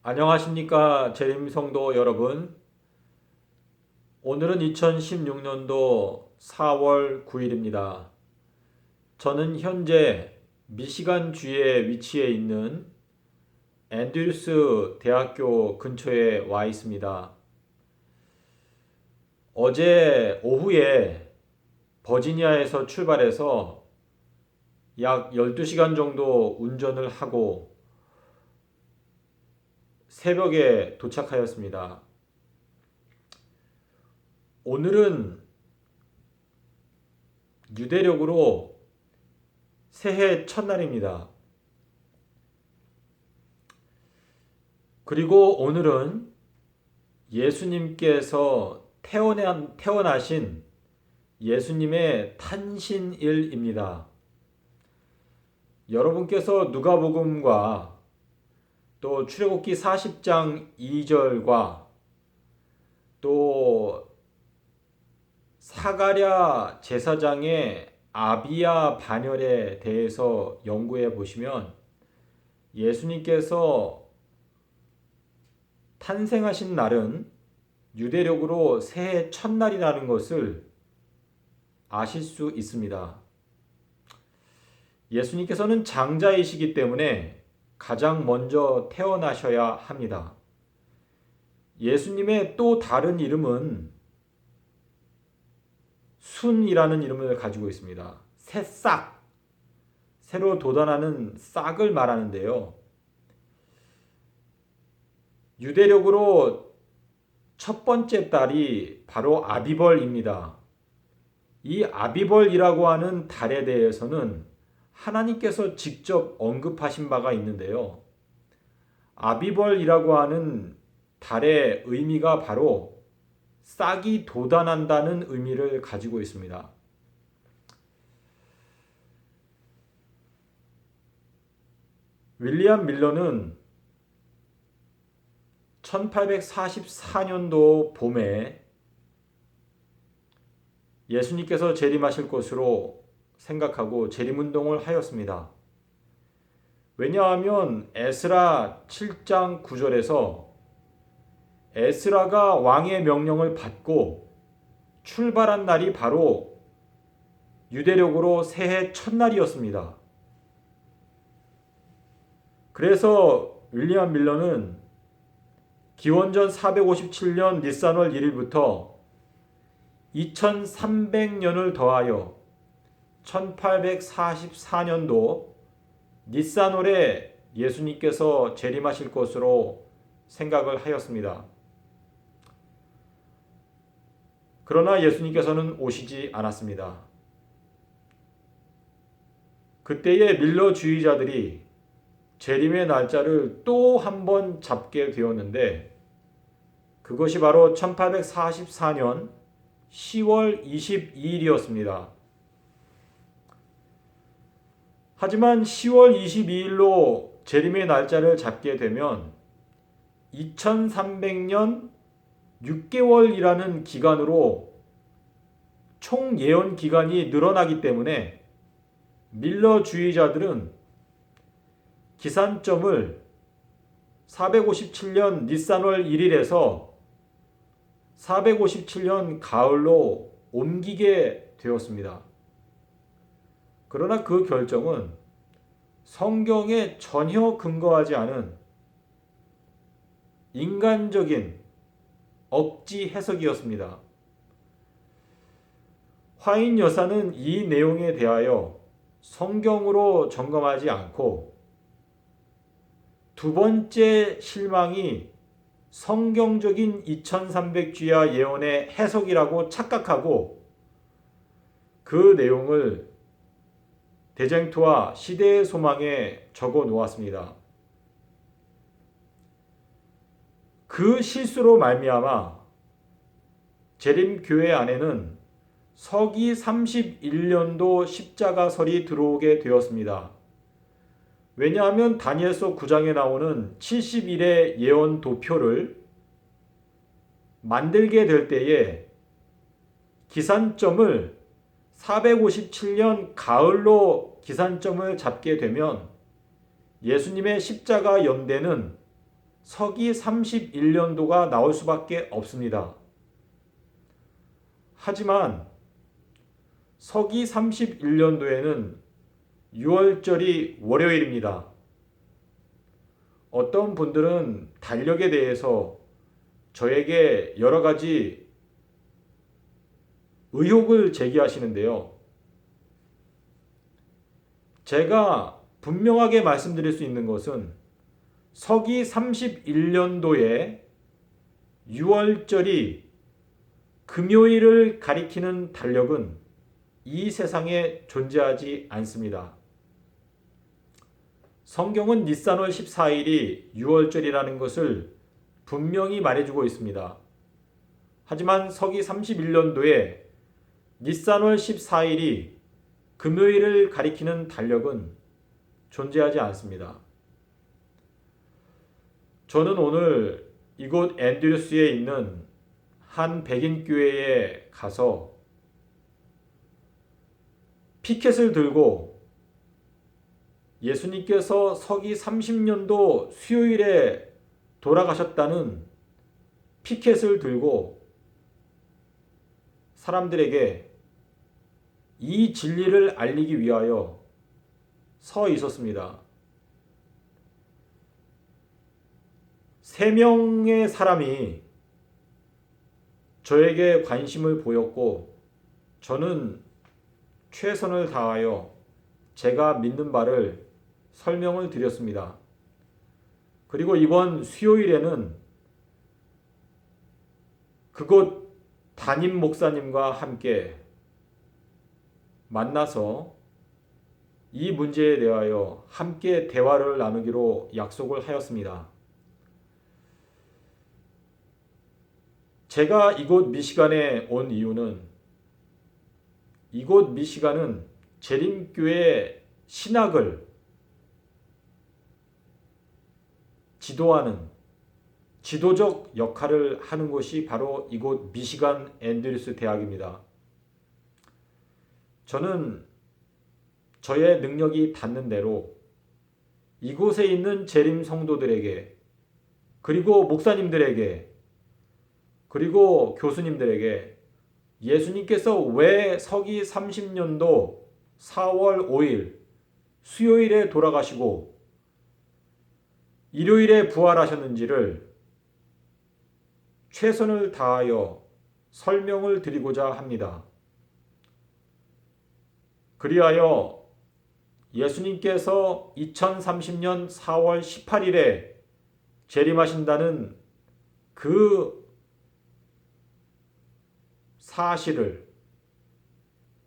안녕하십니까 재림 성도 여러분. 오늘은 2016년도 4월 9일입니다. 저는 현재 미시간 주에 위치해 있는 앤드류스 대학교 근처에 와 있습니다. 어제 오후에 버지니아에서 출발해서 약 12시간 정도 운전을 하고 새벽에 도착하였습니다. 오늘은 유대력으로 새해 첫날입니다. 그리고 오늘은 예수님께서 태어나신 예수님의 탄신일입니다. 여러분께서 누가복음과 또 출애굽기 40장 2절과 또 사가랴 제사장의 아비야 반열에 대해서 연구해 보시면 예수님께서 탄생하신 날은 유대력으로 새해 첫날이라는 것을 아실 수 있습니다. 예수님께서는 장자이시기 때문에 가장 먼저 태어나셔야 합니다. 예수님의 또 다른 이름은 순이라는 이름을 가지고 있습니다. 새싹, 새로 돋아나는 싹을 말하는데요. 유대력으로 첫 번째 달이 바로 아비벌입니다. 이 아비벌이라고 하는 달에 대해서는 하나님께서 직접 언급하신 바가 있는데요. 아비벌이라고 하는 달의 의미가 바로 싹이 돋아난다는 의미를 가지고 있습니다. 윌리엄 밀러는 1844년도 봄에 예수님께서 재림하실 것으로 생각하고 재림운동을 하였습니다. 왜냐하면 에스라 7장 9절에서 에스라가 왕의 명령을 받고 출발한 날이 바로 유대력으로 새해 첫날이었습니다. 그래서 윌리엄 밀러는 기원전 457년 니산월 1일부터 2300년을 더하여 1844년도 니산월에 예수님께서 재림하실 것으로 생각을 하였습니다. 그러나 예수님께서는 오시지 않았습니다. 그때의 밀러주의자들이 재림의 날짜를 또 한 번 잡게 되었는데 그것이 바로 1844년 10월 22일이었습니다. 하지만 10월 22일로 재림의 날짜를 잡게 되면 2300년 6개월이라는 기간으로 총 예언 기간이 늘어나기 때문에 밀러주의자들은 기산점을 457년 니산월 1일에서 457년 가을로 옮기게 되었습니다. 그러나 그 결정은 성경에 전혀 근거하지 않은 인간적인 억지 해석이었습니다. 화인 여사는 이 내용에 대하여 성경으로 점검하지 않고 두 번째 실망이 성경적인 2300주야 예언의 해석이라고 착각하고 그 내용을 대쟁투와 시대의 소망에 적어 놓았습니다. 그 실수로 말미암아 재림교회 안에는 서기 31년도 십자가설이 들어오게 되었습니다. 왜냐하면 다니엘서 9장에 나오는 70일의 예언 도표를 만들게 될 때에 기산점을 457년 가을로 기산점을 잡게 되면 예수님의 십자가 연대는 서기 31년도가 나올 수밖에 없습니다. 하지만 서기 31년도에는 6월절이 월요일입니다. 어떤 분들은 달력에 대해서 저에게 여러 가지 의혹을 제기하시는데요. 제가 분명하게 말씀드릴 수 있는 것은 서기 31년도에 6월절이 금요일을 가리키는 달력은 이 세상에 존재하지 않습니다. 성경은 니산월 14일이 6월절이라는 것을 분명히 말해주고 있습니다. 하지만 서기 31년도에 니산월 14일이 금요일을 가리키는 달력은 존재하지 않습니다. 저는 오늘 이곳 앤드류스에 있는 한 백인 교회에 가서 피켓을 들고 예수님께서 서기 30년도 수요일에 돌아가셨다는 피켓을 들고 사람들에게 이 진리를 알리기 위하여 서 있었습니다. 3명의 사람이 저에게 관심을 보였고 저는 최선을 다하여 제가 믿는 바를 설명을 드렸습니다. 그리고 이번 수요일에는 그곳 담임 목사님과 함께 만나서 이 문제에 대하여 함께 대화를 나누기로 약속을 하였습니다. 제가 이곳 미시간에 온 이유는 이곳 미시간은 재림교회 신학을 지도하는 지도적 역할을 하는 곳이 바로 이곳 미시간 앤드류스 대학입니다. 저는 저의 능력이 닿는 대로 이곳에 있는 재림 성도들에게 그리고 목사님들에게 그리고 교수님들에게 예수님께서 왜 서기 30년도 4월 5일 수요일에 돌아가시고 일요일에 부활하셨는지를 최선을 다하여 설명을 드리고자 합니다. 그리하여 예수님께서 2030년 4월 18일에 재림하신다는 그 사실을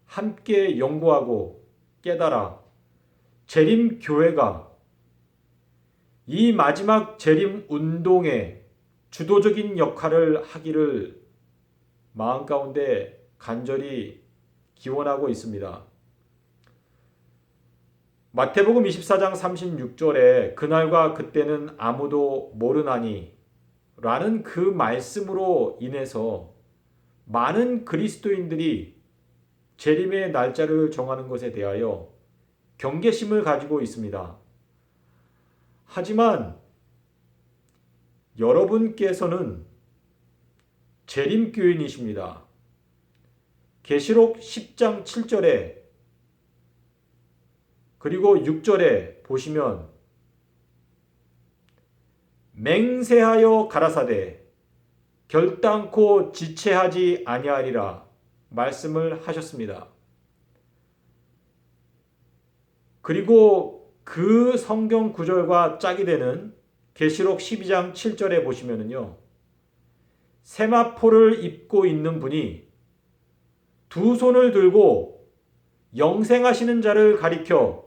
함께 연구하고 깨달아 재림교회가 이 마지막 재림 운동의 주도적인 역할을 하기를 마음 가운데 간절히 기원하고 있습니다. 마태복음 24장 36절에 그날과 그때는 아무도 모르나니 라는 그 말씀으로 인해서 많은 그리스도인들이 재림의 날짜를 정하는 것에 대하여 경계심을 가지고 있습니다. 하지만 여러분께서는 재림교인이십니다. 계시록 10장 7절에 그리고 6절에 보시면 맹세하여 가라사대 결단코 지체하지 아니하리라 말씀을 하셨습니다. 그리고 그 성경 구절과 짝이 되는 계시록 12장 7절에 보시면은요. 세마포를 입고 있는 분이 두 손을 들고 영생하시는 자를 가리켜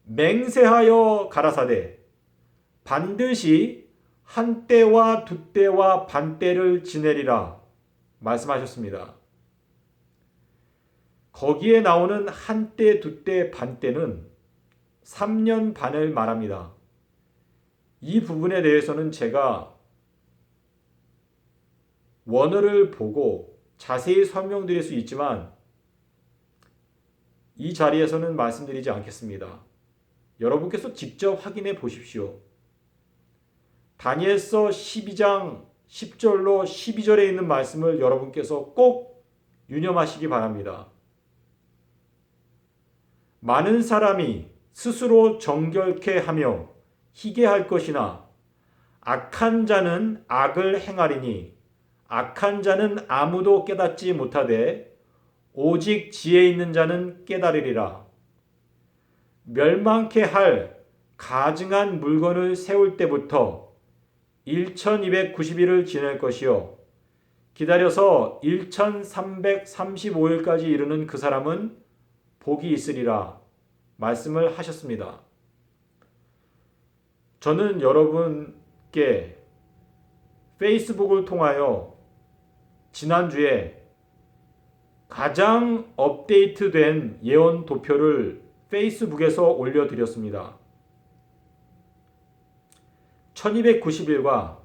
맹세하여 가라사대 반드시 한 때와 두 때와 반 때를 지내리라 말씀하셨습니다. 거기에 나오는 한 때, 두 때, 반 때는 3년 반을 말합니다. 이 부분에 대해서는 제가 원어를 보고 자세히 설명드릴 수 있지만 이 자리에서는 말씀드리지 않겠습니다. 여러분께서 직접 확인해 보십시오. 다니엘서 12장 10절로 12절에 있는 말씀을 여러분께서 꼭 유념하시기 바랍니다. 많은 사람이 스스로 정결케 하며 희게 할 것이나 악한 자는 악을 행하리니 악한 자는 아무도 깨닫지 못하되 오직 지혜 있는 자는 깨달으리라. 멸망케 할 가증한 물건을 세울 때부터 1290일을 지낼 것이요 기다려서 1335일까지 이르는 그 사람은 복이 있으리라 말씀을 하셨습니다. 저는 여러분께 페이스북을 통하여 지난주에 가장 업데이트된 예언 도표를 페이스북에서 올려드렸습니다. 1290일과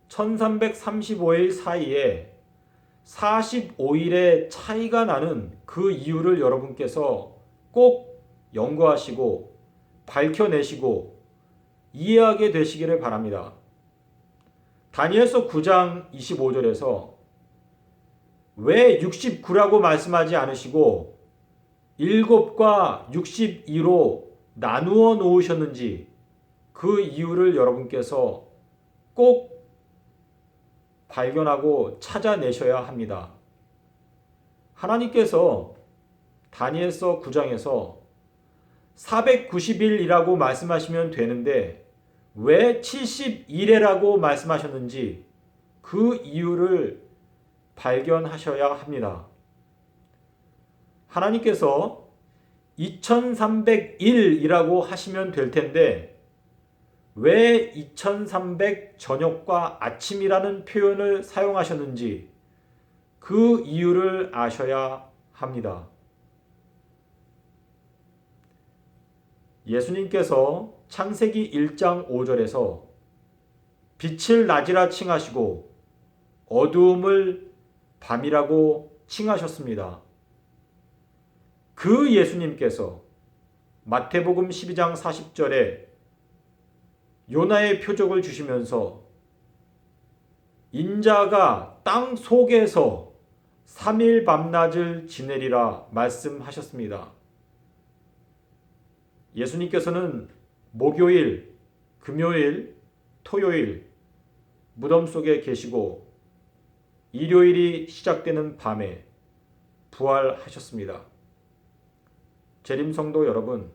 1335일 사이에 45일의 차이가 나는 그 이유를 여러분께서 꼭 연구하시고 밝혀내시고 이해하게 되시기를 바랍니다. 다니엘서 9장 25절에서 왜 69라고 말씀하지 않으시고 7과 62로 나누어 놓으셨는지 그 이유를 여러분께서 꼭 발견하고 찾아내셔야 합니다. 하나님께서 다니엘서 9장에서 490일이라고 말씀하시면 되는데 왜 71회라고 말씀하셨는지 그 이유를 발견하셔야 합니다. 하나님께서 2300일이라고 하시면 될 텐데 왜 2300 저녁과 아침이라는 표현을 사용하셨는지 그 이유를 아셔야 합니다. 예수님께서 창세기 1장 5절에서 빛을 낮이라 칭하시고 어두움을 밤이라고 칭하셨습니다. 그 예수님께서 마태복음 12장 40절에 요나의 표적을 주시면서 인자가 땅 속에서 3일 밤낮을 지내리라 말씀하셨습니다. 예수님께서는 목요일, 금요일, 토요일 무덤 속에 계시고 일요일이 시작되는 밤에 부활하셨습니다. 재림성도 여러분,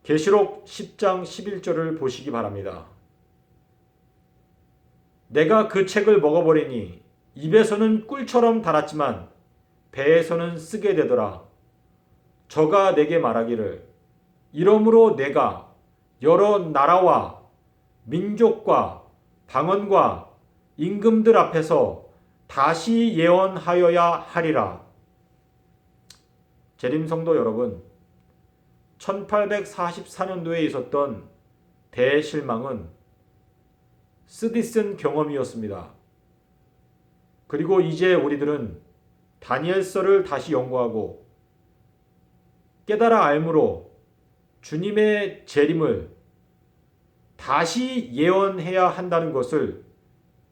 계시록 10장 11절을 보시기 바랍니다. 내가 그 책을 먹어버리니 입에서는 꿀처럼 달았지만 배에서는 쓰게 되더라. 저가 내게 말하기를 이러므로 내가 여러 나라와 민족과 방언과 임금들 앞에서 다시 예언하여야 하리라. 재림성도 여러분, 1844년도에 있었던 대실망은 쓰디쓴 경험이었습니다. 그리고 이제 우리들은 다니엘서를 다시 연구하고 깨달아 알므로 주님의 재림을 다시 예언해야 한다는 것을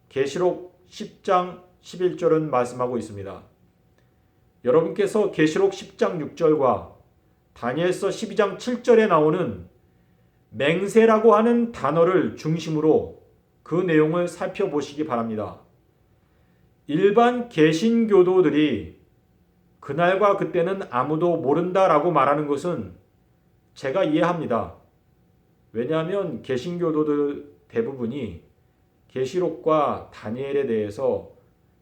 계시록 10장 11절은 말씀하고 있습니다. 여러분께서 계시록 10장 6절과 다니엘서 12장 7절에 나오는 맹세라고 하는 단어를 중심으로 그 내용을 살펴보시기 바랍니다. 일반 개신교도들이 그날과 그때는 아무도 모른다라고 말하는 것은 제가 이해합니다. 왜냐하면 개신교도들 대부분이 계시록과 다니엘에 대해서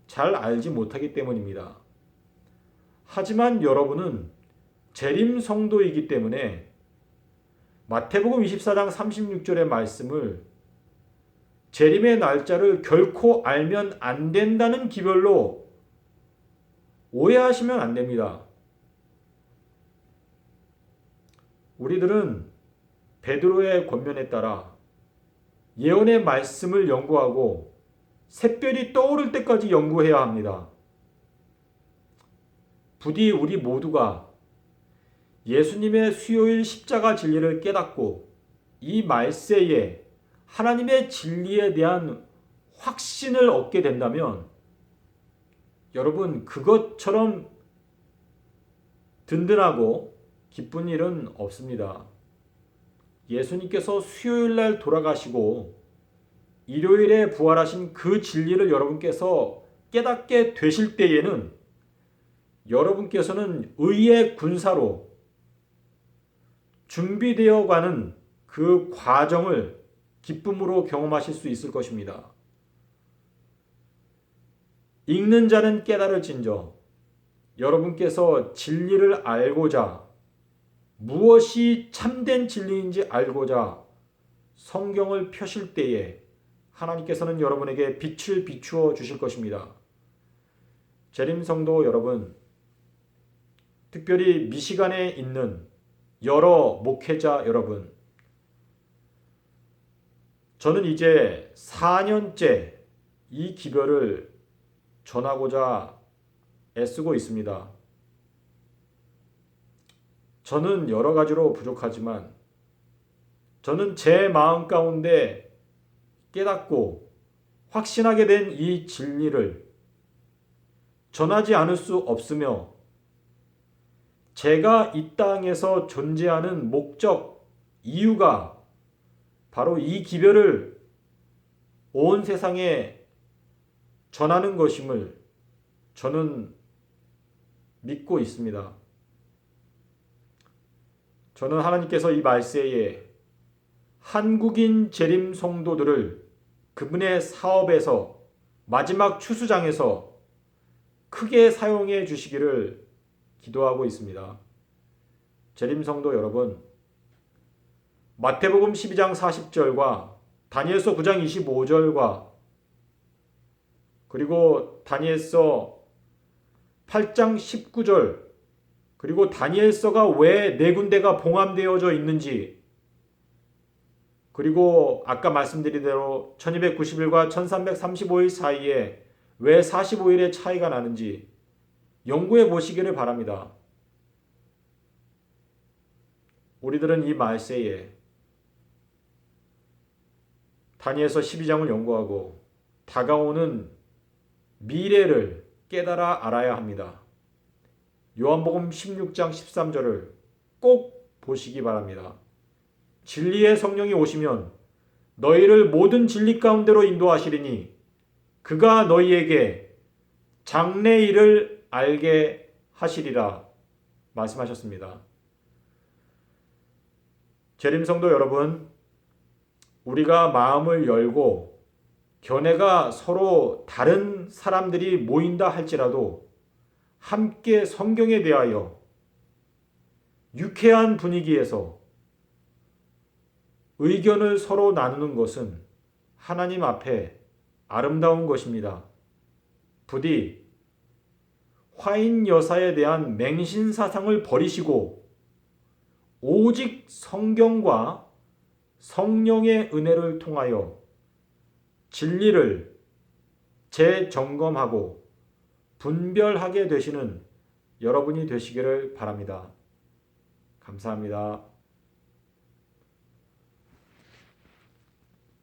잘 알지 못하기 때문입니다. 하지만 여러분은 재림 성도이기 때문에 마태복음 24장 36절의 말씀을 재림의 날짜를 결코 알면 안 된다는 기별로 오해하시면 안 됩니다. 우리들은 베드로의 권면에 따라 예언의 말씀을 연구하고 샛별이 떠오를 때까지 연구해야 합니다. 부디 우리 모두가 예수님의 수요일 십자가 진리를 깨닫고 이 말세에 하나님의 진리에 대한 확신을 얻게 된다면 여러분 그것처럼 든든하고 기쁜 일은 없습니다. 예수님께서 수요일 날 돌아가시고 일요일에 부활하신 그 진리를 여러분께서 깨닫게 되실 때에는 여러분께서는 의의 군사로 준비되어 가는 그 과정을 기쁨으로 경험하실 수 있을 것입니다. 읽는 자는 깨달을진저 여러분께서 진리를 알고자 무엇이 참된 진리인지 알고자 성경을 펴실 때에 하나님께서는 여러분에게 빛을 비추어 주실 것입니다. 재림성도 여러분, 특별히 미시간에 있는 여러 목회자 여러분, 저는 이제 4년째 이 기별을 전하고자 애쓰고 있습니다. 저는 여러 가지로 부족하지만 저는 제 마음 가운데 깨닫고 확신하게 된 이 진리를 전하지 않을 수 없으며 제가 이 땅에서 존재하는 목적, 이유가 바로 이 기별을 온 세상에 전하는 것임을 저는 믿고 있습니다. 저는 하나님께서 이 말세에 한국인 재림 성도들을 그분의 사업에서 마지막 추수장에서 크게 사용해 주시기를 기도하고 있습니다. 재림 성도 여러분, 마태복음 12장 40절과 다니엘서 9장 25절과 그리고 다니엘서 8장 19절 그리고 다니엘서가 왜 네 군데가 봉함되어져 있는지 그리고 아까 말씀드린 대로 1290일과 1335일 사이에 왜 45일의 차이가 나는지 연구해 보시기를 바랍니다. 우리들은 이 말세에 다니엘서 12장을 연구하고 다가오는 미래를 깨달아 알아야 합니다. 요한복음 16장 13절을 꼭 보시기 바랍니다. 진리의 성령이 오시면 너희를 모든 진리 가운데로 인도하시리니 그가 너희에게 장래일을 알게 하시리라 말씀하셨습니다. 재림성도 여러분, 우리가 마음을 열고 견해가 서로 다른 사람들이 모인다 할지라도 함께 성경에 대하여 유쾌한 분위기에서 의견을 서로 나누는 것은 하나님 앞에 아름다운 것입니다. 부디 화인 여사에 대한 맹신 사상을 버리시고 오직 성경과 성령의 은혜를 통하여 진리를 재점검하고 분별하게 되시는 여러분이 되시기를 바랍니다. 감사합니다.